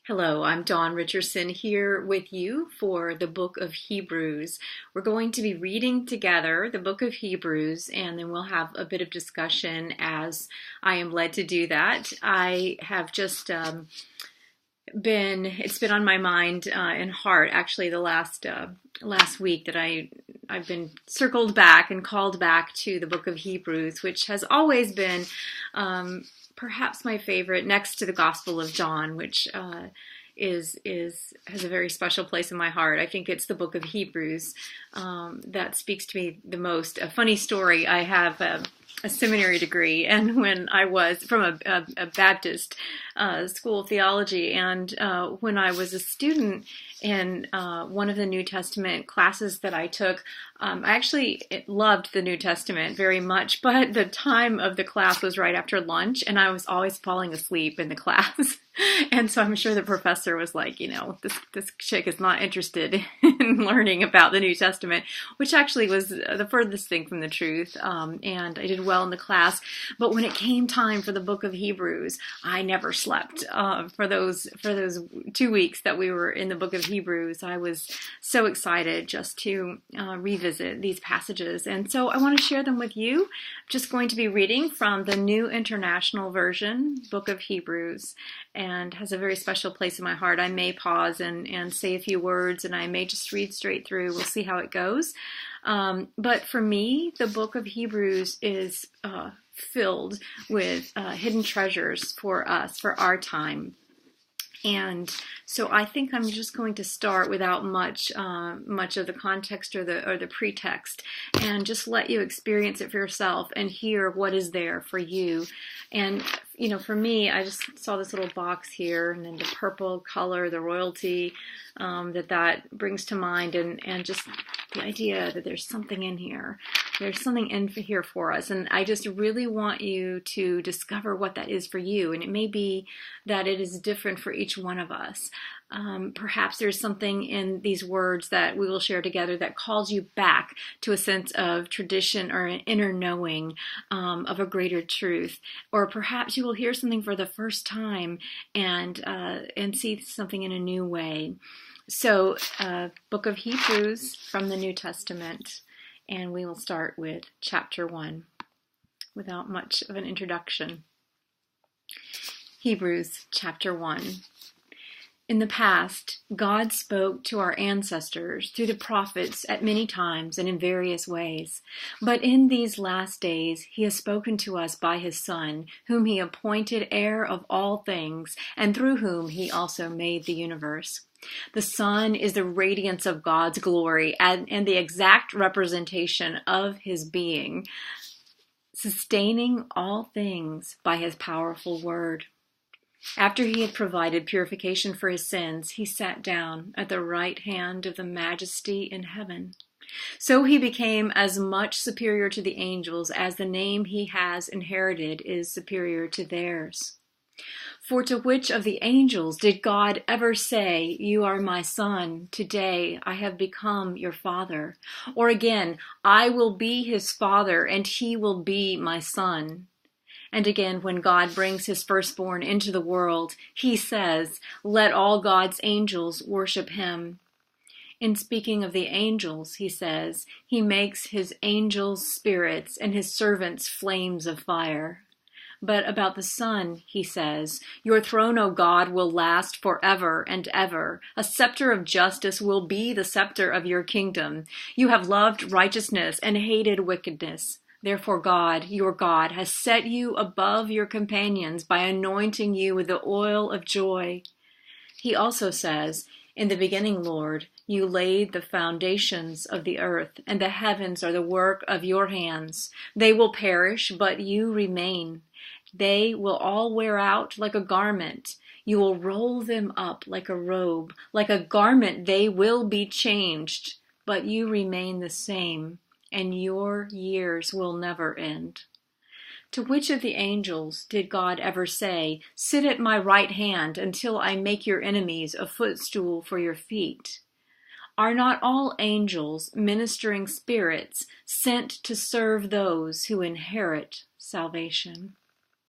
Hello, I'm Dawn Richerson here with you for the book of Hebrews. We're going to be reading together the book of Hebrews, and then we'll have a bit of discussion as I am led to do that. I have just it's been on my mind and heart actually the last week that I've been circled back and called back to the book of Hebrews, which has always been perhaps my favorite, next to the Gospel of John, which has a very special place in my heart. I think it's the book of Hebrews that speaks to me the most. A funny story: I have a seminary degree, and when I was from a Baptist school of theology, and when I was a student in one of the New Testament classes that I took, I actually loved the New Testament very much, but the time of the class was right after lunch, and I was always falling asleep in the class. And so I'm sure the professor was like, this chick is not interested in learning about the New Testament, which actually was the furthest thing from the truth. And I did well in the class. But when it came time for the book of Hebrews, I never slept for those 2 weeks that we were in the book of Hebrews. I was so excited just to revisit these passages. And so I want to share them with you. I'm just going to be reading from the New International Version, book of Hebrews, and has a very special place in my heart. I may pause and say a few words, and I may just read straight through. We'll see how it goes. But for me, the book of Hebrews is filled with hidden treasures for us, for our time. And so I think I'm just going to start without much of the context or the pretext, and just let you experience it for yourself and hear what is there for you. And for me, I just saw this little box here, and then the purple color, the royalty that brings to mind, and just the idea that there's something in here. There's something in here for us, and I just really want you to discover what that is for you. And it may be that it is different for each one of us. Perhaps there's something in these words that we will share together that calls you back to a sense of tradition or an inner knowing of a greater truth. Or perhaps you will hear something for the first time and see something in a new way. So, book of Hebrews from the New Testament, and we will start with chapter 1 without much of an introduction. Hebrews chapter 1. In the past, God spoke to our ancestors through the prophets at many times and in various ways. But in these last days, he has spoken to us by his Son, whom he appointed heir of all things, and through whom he also made the universe. The Son is the radiance of God's glory and the exact representation of his being, sustaining all things by his powerful word. After he had provided purification for his sins, he sat down at the right hand of the Majesty in heaven. So he became as much superior to the angels as the name he has inherited is superior to theirs. For to which of the angels did God ever say, "You are my son, today I have become your father"? Or again, "I will be his father, and he will be my son"? And again, when God brings his firstborn into the world, he says, "Let all God's angels worship him." In speaking of the angels, he says, "He makes his angels spirits and his servants flames of fire." But about the Son, he says, "Your throne, O God, will last forever and ever. A scepter of justice will be the scepter of your kingdom. You have loved righteousness and hated wickedness. Therefore God, your God, has set you above your companions by anointing you with the oil of joy." He also says, "In the beginning, Lord, you laid the foundations of the earth, and the heavens are the work of your hands. They will perish, but you remain. They will all wear out like a garment. You will roll them up like a robe. Like a garment they will be changed, but you remain the same, and your years will never end." To which of the angels did God ever say, "Sit at my right hand until I make your enemies a footstool for your feet"? Are not all angels ministering spirits sent to serve those who inherit salvation?